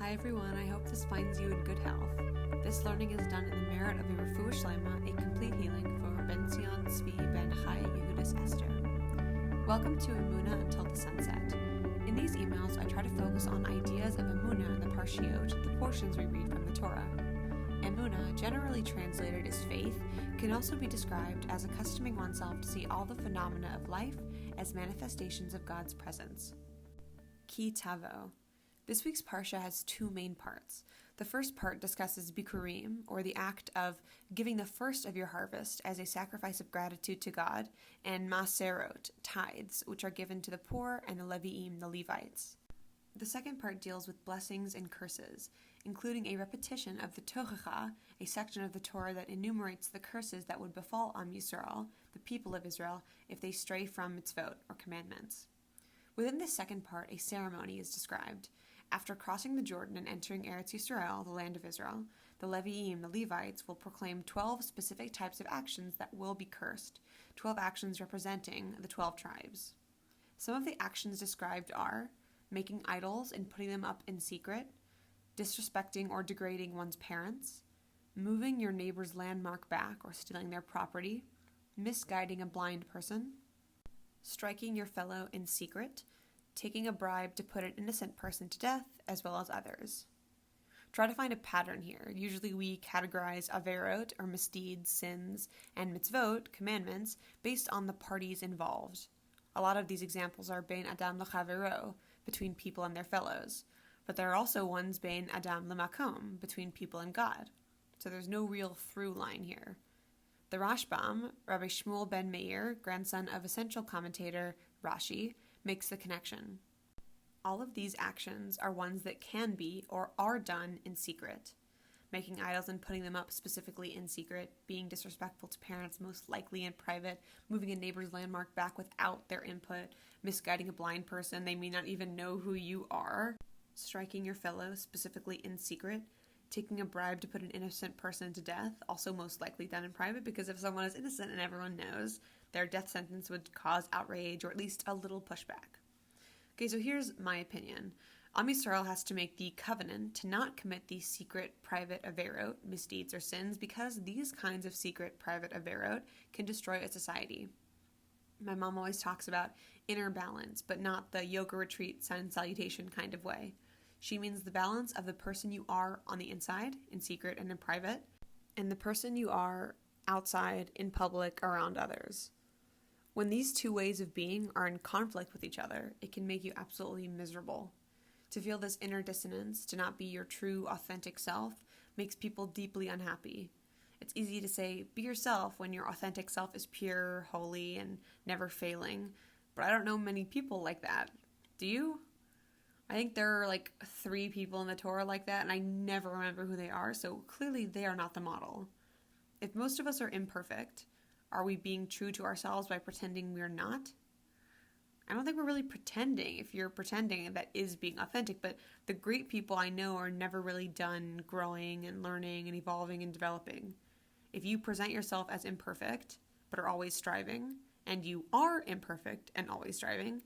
Hi everyone, I hope this finds you in good health. This learning is done in the merit of a refuah shlema, a complete healing for Ben Zion Tzvi Ben Chai Yehudis Esther. Welcome to Emunah Until the Sunset. In these emails, I try to focus on ideas of Emunah in the Parshiot, the portions we read from the Torah. Emunah, generally translated as faith, can also be described as accustoming oneself to see all the phenomena of life as manifestations of God's presence. Ki Tavo. This week's Parsha has two main parts. The first part discusses Bikurim, or the act of giving the first of your harvest as a sacrifice of gratitude to God, and Maserot, tithes, which are given to the poor, and the Leviim, the Levites. The second part deals with blessings and curses, including a repetition of the Tochacha, a section of the Torah that enumerates the curses that would befall Am Yisrael, the people of Israel, if they stray from mitzvot, or commandments. Within this second part, a ceremony is described. After crossing the Jordan and entering Eretz Yisrael, the land of Israel, the Leviim, the Levites, will proclaim 12 specific types of actions that will be cursed, 12 actions representing the 12 tribes. Some of the actions described are making idols and putting them up in secret, disrespecting or degrading one's parents, moving your neighbor's landmark back or stealing their property, misguiding a blind person, striking your fellow in secret, taking a bribe to put an innocent person to death, as well as others. Try to find a pattern here. Usually we categorize averot, or misdeeds, sins, and mitzvot, commandments, based on the parties involved. A lot of these examples are bein adam l'chavero, between people and their fellows, but there are also ones bein adam l'makom, between people and God. So there's no real through line here. The Rashbam, Rabbi Shmuel ben Meir, grandson of essential commentator Rashi, makes the connection. All of these actions are ones that can be or are done in secret. Making idols and putting them up specifically in secret, being disrespectful to parents most likely in private, moving a neighbor's landmark back without their input, misguiding a blind person, they may not even know who you are, striking your fellow specifically in secret, taking a bribe to put an innocent person to death, also most likely done in private, because if someone is innocent and everyone knows, their death sentence would cause outrage or at least a little pushback. Okay, so here's my opinion. Am Yisrael has to make the covenant to not commit these secret, private averot, misdeeds, or sins, because these kinds of secret, private averot can destroy a society. My mom always talks about inner balance, but not the yoga retreat sun salutation kind of way. She means the balance of the person you are on the inside, in secret and in private, and the person you are outside, in public, around others. When these two ways of being are in conflict with each other, it can make you absolutely miserable. To feel this inner dissonance, to not be your true, authentic self, makes people deeply unhappy. It's easy to say, be yourself, when your authentic self is pure, holy, and never failing, but I don't know many people like that. Do you? I think there are like 3 people in the Torah like that, and I never remember who they are, so clearly they are not the model. If most of us are imperfect, are we being true to ourselves by pretending we're not? I don't think we're really pretending. If you're pretending, that is being authentic, but the great people I know are never really done growing and learning and evolving and developing. If you present yourself as imperfect, but are always striving, and you are imperfect and always striving,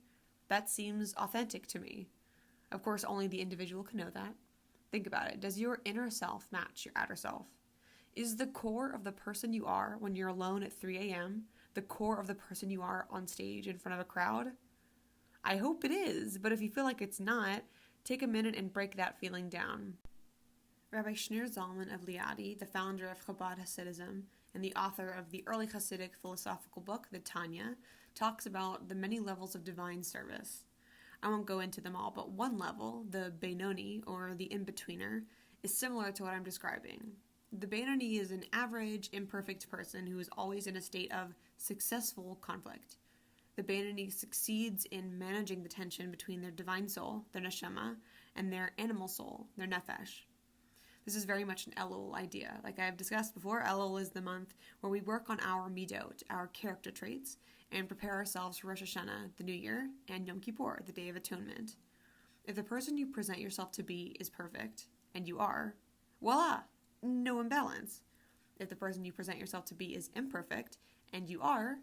that seems authentic to me. Of course, only the individual can know that. Think about it. Does your inner self match your outer self? Is the core of the person you are when you're alone at 3 a.m. the core of the person you are on stage in front of a crowd? I hope it is, but if you feel like it's not, take a minute and break that feeling down. Rabbi Shneur Zalman of Liadi, the founder of Chabad Hasidism and the author of the early Hasidic philosophical book, the Tanya, talks about the many levels of divine service. I won't go into them all, but one level, the Beinoni, or the in-betweener, is similar to what I'm describing. The Beinoni is an average, imperfect person who is always in a state of successful conflict. The Beinoni succeeds in managing the tension between their divine soul, their neshama, and their animal soul, their nefesh. This is very much an Elul idea. Like I have discussed before, Elul is the month where we work on our midot, our character traits, and prepare ourselves for Rosh Hashanah, the New Year, and Yom Kippur, the Day of Atonement. If the person you present yourself to be is perfect, and you are, voila! No imbalance. If the person you present yourself to be is imperfect, and you are,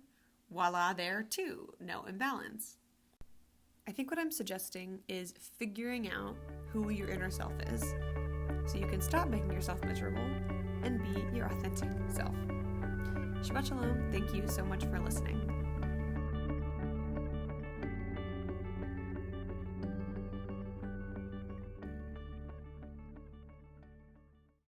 voila, there too, no imbalance. I think what I'm suggesting is figuring out who your inner self is so you can stop making yourself miserable and be your authentic self. Shabbat Shalom. Thank you so much for listening.